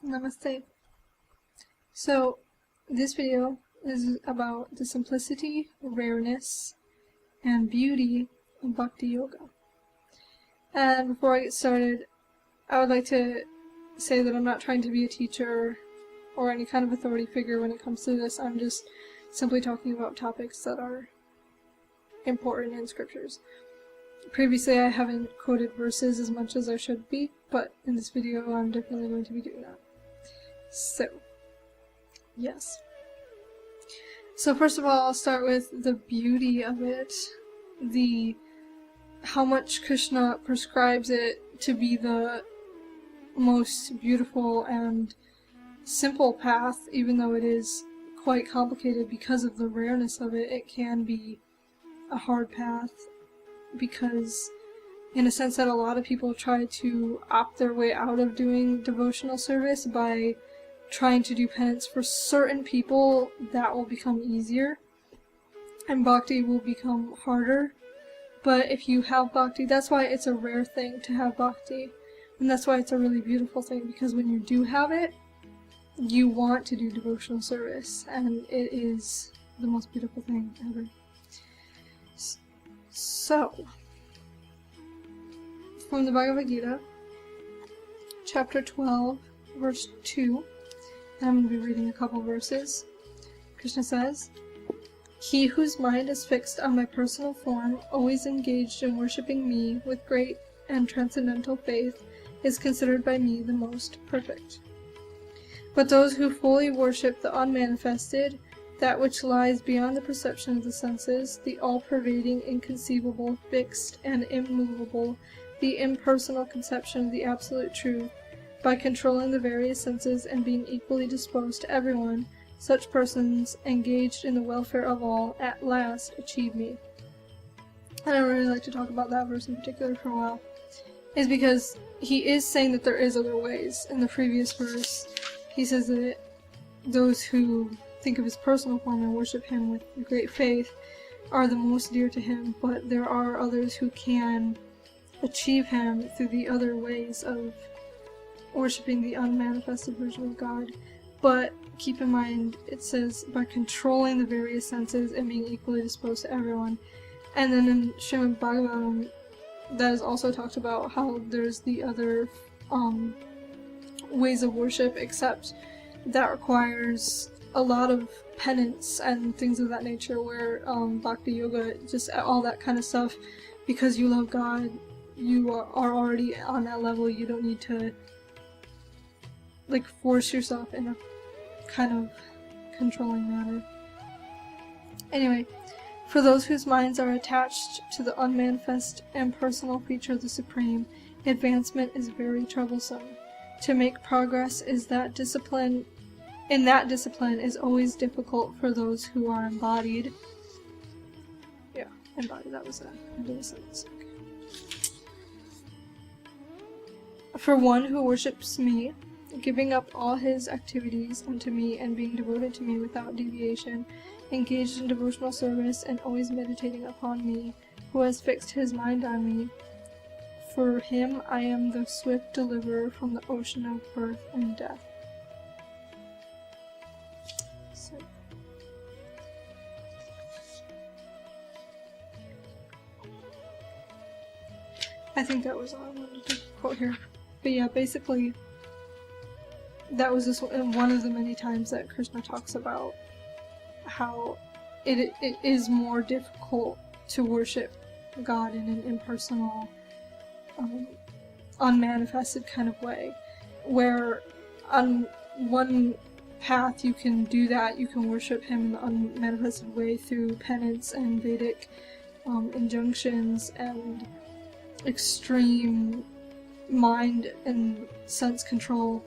Namaste. So, this video is about the simplicity, rareness, and beauty of Bhakti Yoga. And before I get started, I would like to say that I'm not trying to be a teacher or any kind of authority figure when it comes to this. I'm just simply talking about topics that are important in scriptures. Previously, I haven't quoted verses as much as I should be, but in this video, I'm definitely going to be doing that. So, yes. So first of all, I'll start with the beauty of it, how much Krishna prescribes it to be the most beautiful and simple path, even though it is quite complicated because of the rareness of it. It can be a hard path because, in a sense, that a lot of people try to opt their way out of doing devotional service by trying to do penance for certain people. That will become easier and bhakti will become harder. But if you have bhakti, that's why it's a rare thing to have bhakti, and that's why it's a really beautiful thing, because when you do have it, you want to do devotional service, and it is the most beautiful thing ever. So, from the Bhagavad Gita, chapter 12, verse 2, and I'm going to be reading a couple verses. Krishna says, "He whose mind is fixed on my personal form, always engaged in worshipping me with great and transcendental faith, is considered by me the most perfect. But those who fully worship the unmanifested, that which lies beyond the perception of the senses, the all-pervading, inconceivable, fixed, and immovable, the impersonal conception of the absolute truth, by controlling the various senses and being equally disposed to everyone, such persons, engaged in the welfare of all, at last achieve me." And I really like to talk about that verse in particular for a while, is because he is saying that there is other ways. In the previous verse, he says that those who think of his personal form and worship him with great faith are the most dear to him, but there are others who can achieve him through the other ways of worshipping the unmanifested version of God. But keep in mind, it says by controlling the various senses and being equally disposed to everyone. And then in Srimad Bhagavatam, that is also talked about how there's the other ways of worship, except that requires a lot of penance and things of that nature, where Bhakti Yoga, just all that kind of stuff, because you love God, you are already on that level. You don't need to force yourself in a kind of controlling manner. Anyway, for those whose minds are attached to the unmanifest and personal feature of the Supreme, advancement is very troublesome. To make progress in that discipline is always difficult for those who are embodied. Yeah, embodied, that was the end of the sentence. Okay. For one who worships me, giving up all his activities unto me and being devoted to me without deviation, engaged in devotional service and always meditating upon me, who has fixed his mind on me, for him I am the swift deliverer from the ocean of birth and death." So, I think that was all I wanted to quote here. But yeah, basically, that was just one of the many times that Krishna talks about how it is more difficult to worship God in an impersonal, unmanifested kind of way, where on one path you can do that, you can worship him in the unmanifested way through penance and Vedic injunctions and extreme mind and sense control.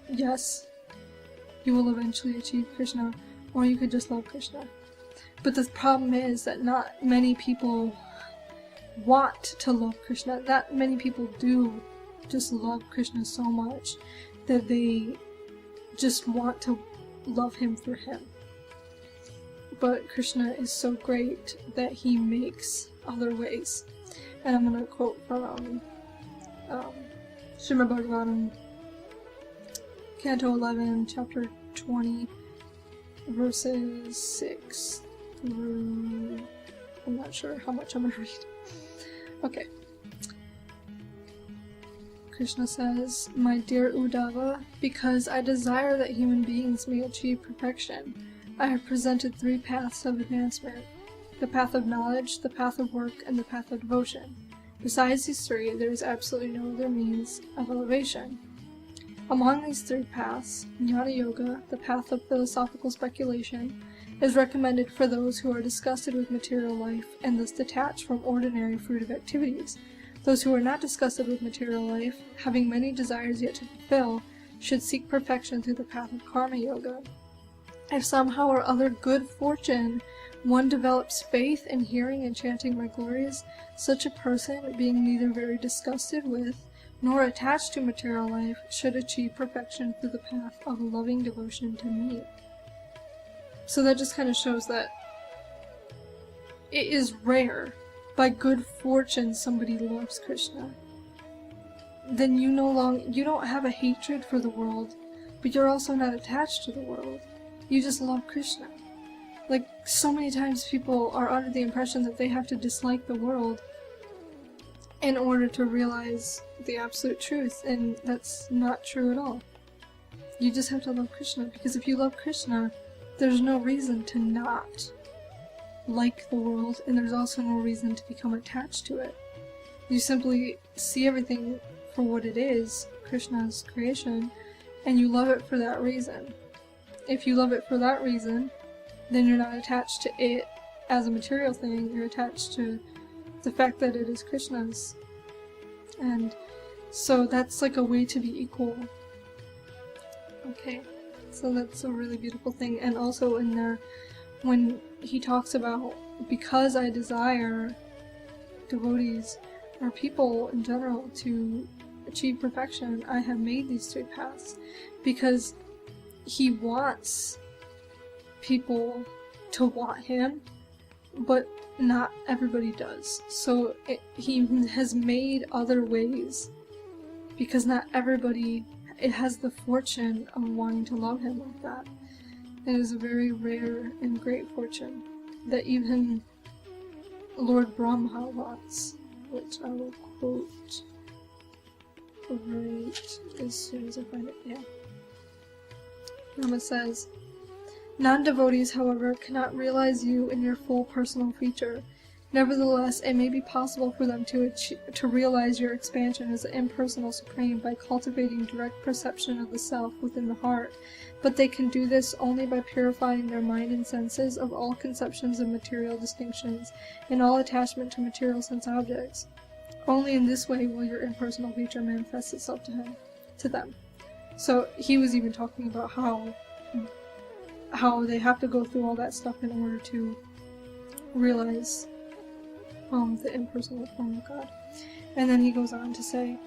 Yes, you will eventually achieve Krishna, or you could just love Krishna. But the problem is that not many people want to love Krishna. Not many people do just love Krishna so much that they just want to love him for him. But Krishna is so great that he makes other ways. And I'm going to quote from Srimad Bhagavatam Canto 11, chapter 20, verses 6 through... I'm not sure how much I'm going to read. Okay. Krishna says, "My dear Uddhava, because I desire that human beings may achieve perfection, I have presented 3 paths of advancement: the path of knowledge, the path of work, and the path of devotion. Besides these 3, there is absolutely no other means of elevation. Among these 3 paths, Jnana Yoga, the path of philosophical speculation, is recommended for those who are disgusted with material life and thus detached from ordinary fruitive activities. Those who are not disgusted with material life, having many desires yet to fulfill, should seek perfection through the path of Karma Yoga. If somehow or other good fortune one develops faith in hearing and chanting my glories, such a person, being neither very disgusted with nor attached to material life, should achieve perfection through the path of loving devotion to me." So that just kind of shows that it is rare, by good fortune, somebody loves Krishna. Then you don't have a hatred for the world, but you're also not attached to the world. You just love Krishna. Like, so many times people are under the impression that they have to dislike the world in order to realize the absolute truth, and that's not true at all. You just have to love Krishna, because if you love Krishna, there's no reason to not like the world, and there's also no reason to become attached to it. You simply see everything for what it is, Krishna's creation, and you love it for that reason. If you love it for that reason, then you're not attached to it as a material thing, you're attached to the fact that it is Krishna's. And so that's like a way to be equal. Okay, so that's a really beautiful thing. And also in there, when he talks about, because I desire devotees, or people in general, to achieve perfection, I have made these 3 paths. Because he wants people to want him, but not everybody does. So he has made other ways, because not everybody has the fortune of wanting to love him like that. It is a very rare and great fortune that even Lord Brahma wants, which I will quote right as soon as I find it. Yeah. Brahma says, "Non-devotees, however, cannot realize you in your full personal feature. Nevertheless, it may be possible for them to realize your expansion as an impersonal supreme by cultivating direct perception of the self within the heart, but they can do this only by purifying their mind and senses of all conceptions of material distinctions and all attachment to material sense objects. Only in this way will your impersonal feature manifest itself to them." So he was even talking about how they have to go through all that stuff in order to realize the impersonal form of God. And then he goes on to say,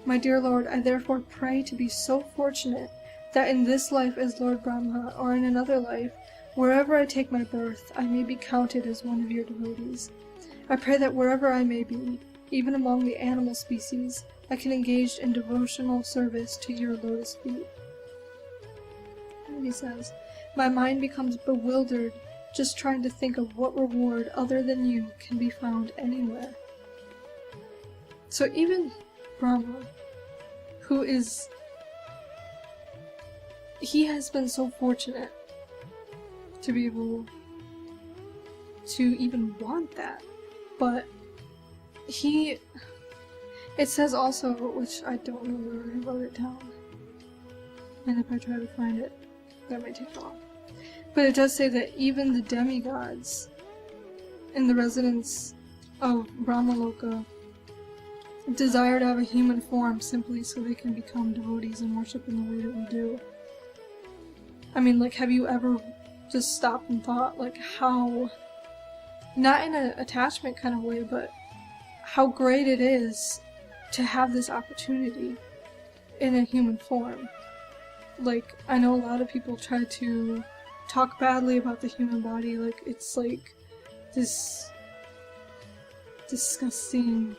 "My dear Lord, I therefore pray to be so fortunate that in this life as Lord Brahma, or in another life, wherever I take my birth, I may be counted as one of your devotees. I pray that wherever I may be, even among the animal species, I can engage in devotional service to your lotus feet." And he says, "My mind becomes bewildered just trying to think of what reward other than you can be found anywhere." So even Brahma, he has been so fortunate to be able to even want that. But it says also, which I don't know where I wrote it down, and if I try to find it, that might take long. But it does say that even the demigods in the residence of Brahmaloka desire to have a human form simply so they can become devotees and worship in the way that we do. I mean, like, have you ever just stopped and thought, like, how, not in an attachment kind of way, but how great it is to have this opportunity in a human form? Like, I know a lot of people try to talk badly about the human body, like it's like this disgusting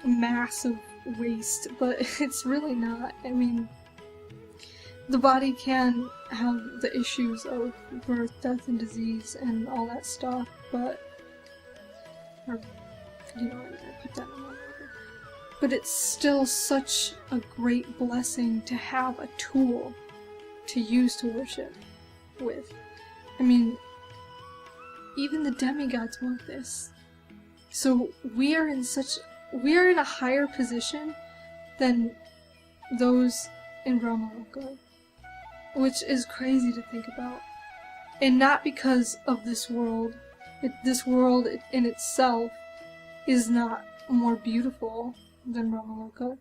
mass of waste, but it's really not. I mean, the body can have the issues of birth, death, and disease and all that stuff, but I put that in one order. But it's still such a great blessing to have a tool to use to worship with. I mean, even the demigods want this. So we are in a higher position than those in Brahmaloka, which is crazy to think about. And not because of this world. This world in itself is not more beautiful than Brahmaloka.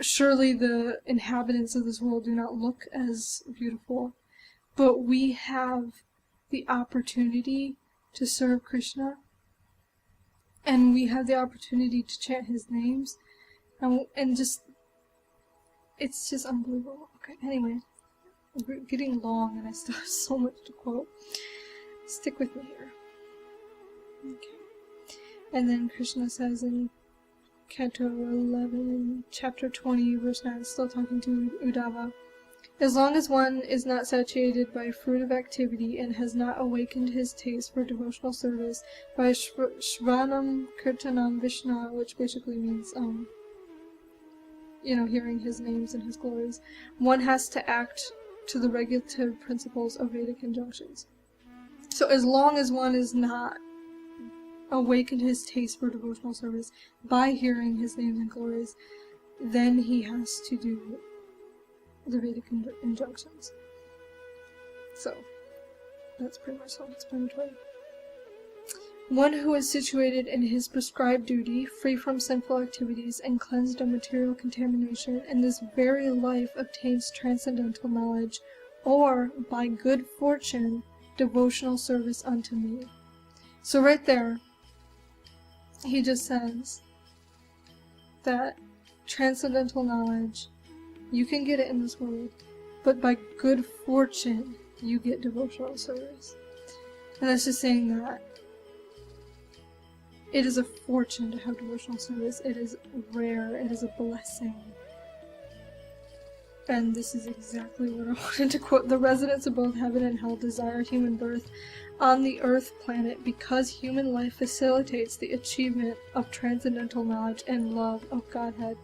Surely the inhabitants of this world do not look as beautiful, but we have the opportunity to serve Krishna, and we have the opportunity to chant his names, and just, it's just unbelievable. Okay, anyway, we're getting long and I still have so much to quote. Stick with me here. Okay. And then Krishna says in Canto 11, Chapter 20, verse 9, still talking to Uddhava, as long as one is not satiated by fruit of activity and has not awakened his taste for devotional service by Shravanam Kirtanam Vishna, which basically means, hearing his names and his glories, one has to act to the regulative principles of Vedic injunctions. So as long as one is not awakened his taste for devotional service by hearing his names and glories, then he has to do the Vedic injunctions. So, that's pretty much self-explanatory. One who is situated in his prescribed duty, free from sinful activities and cleansed of material contamination, in this very life obtains transcendental knowledge, or, by good fortune, devotional service unto me. So right there, he just says that transcendental knowledge, you can get it in this world, but by good fortune, you get devotional service. And that's just saying that it is a fortune to have devotional service. It is rare. It is a blessing. And this is exactly what I wanted to quote. The residents of both heaven and hell desire human birth on the earth planet because human life facilitates the achievement of transcendental knowledge and love of Godhead,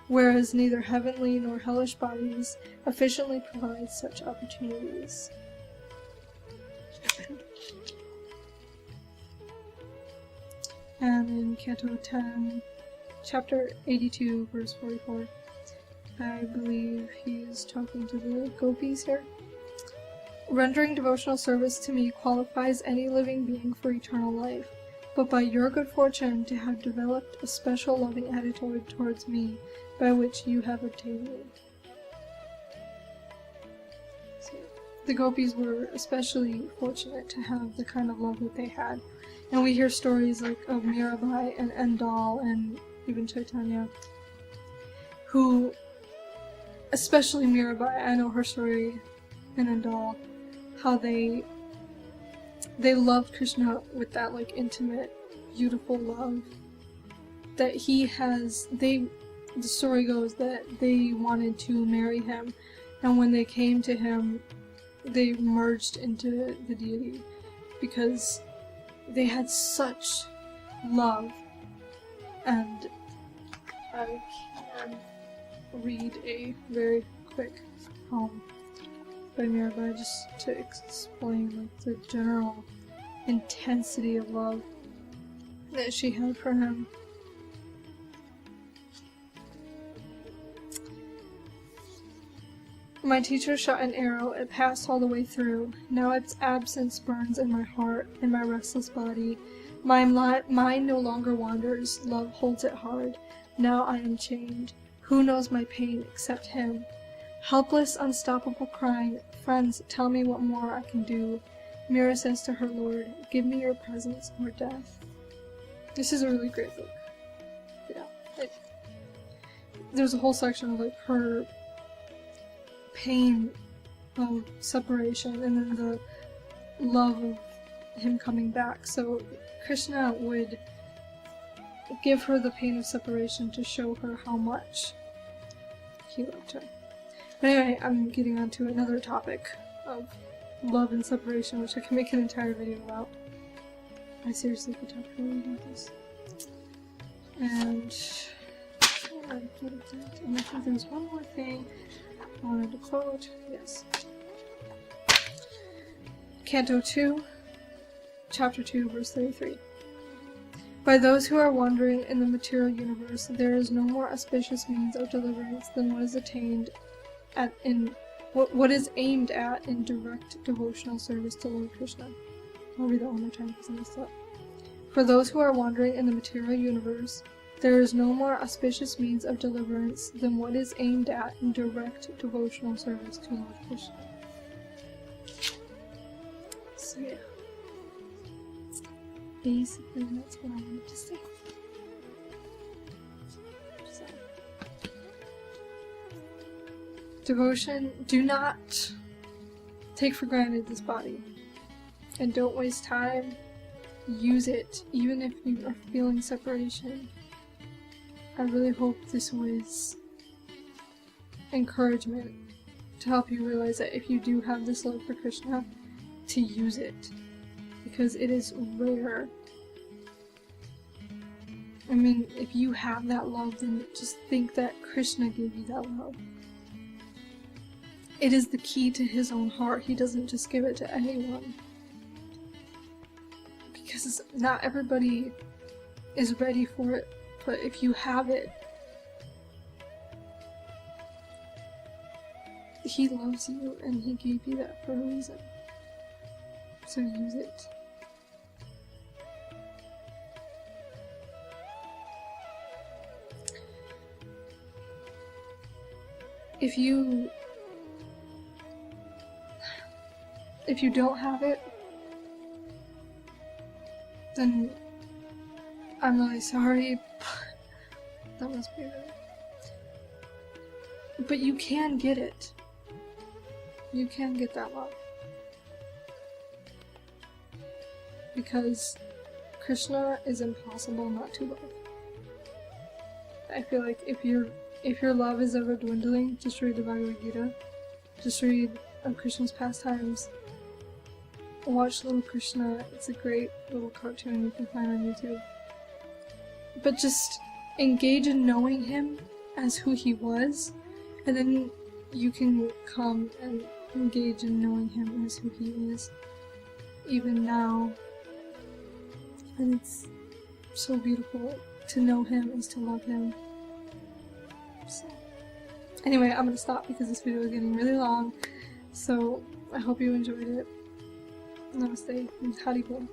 whereas neither heavenly nor hellish bodies efficiently provide such opportunities. And in Canto 10, Chapter 82, verse 44, I believe he's talking to the Gopis here. Rendering devotional service to me qualifies any living being for eternal life, but by your good fortune to have developed a special loving attitude towards me, by which you have obtained me. So, the Gopis were especially fortunate to have the kind of love that they had. And we hear stories like of Mirabai and Endal and even Chaitanya, who, especially Mirabai, I know her story in Endal, how they loved Krishna with that intimate, beautiful love that he has. The story goes that they wanted to marry him, and when they came to him, they merged into the deity because they had such love. And I can read a very quick poem by Mirabai just to explain the general intensity of love that she had for him. My teacher shot an arrow, it passed all the way through. Now its absence burns in my heart, in my restless body. My mind no longer wanders, love holds it hard. Now I am chained. Who knows my pain except him? Helpless, unstoppable crying, friends, tell me what more I can do. Mira says to her lord, give me your presence or death. This is a really great book. Yeah. There's a whole section of her pain of separation and then the love of him coming back. So Krishna would give her the pain of separation to show her how much he loved her. But anyway, I'm getting on to another topic of love and separation, which I can make an entire video about. I seriously could talk for about this. And I think there's one more thing I wanted to quote. Yes. Canto 2, Chapter 2, verse 33. By those who are wandering in the material universe, there is no more auspicious means of deliverance than what is attained at what is aimed at in direct devotional service to Lord Krishna. I'll read that one more time because I messed up. For those who are wandering in the material universe, there is no more auspicious means of deliverance than what is aimed at in direct devotional service to Lord Krishna. So yeah. Basically, that's what I wanted to say. So. Devotion, do not take for granted this body. And don't waste time. Use it, even if you are feeling separation. I really hope this was encouragement to help you realize that if you do have this love for Krishna, to use it. Because it is rare. I mean, if you have that love, then just think that Krishna gave you that love. It is the key to his own heart. He doesn't just give it to anyone. Because not everybody is ready for it, but if you have it, he loves you and he gave you that for a reason. So use it. If you don't have it, then I'm really sorry, but that must be really. But you can get it. You can get that love. Because Krishna is impossible not to love. I feel like if your love is ever dwindling, just read the Bhagavad Gita. Just read of Krishna's pastimes. Watch Little Krishna. It's a great little cartoon you can find on YouTube. But just engage in knowing him as who he was, and then you can come and engage in knowing him as who he is, even now. And it's so beautiful. To know him is to love him. So, anyway, I'm gonna stop because this video is getting really long. So, I hope you enjoyed it. Namaste and Haribol.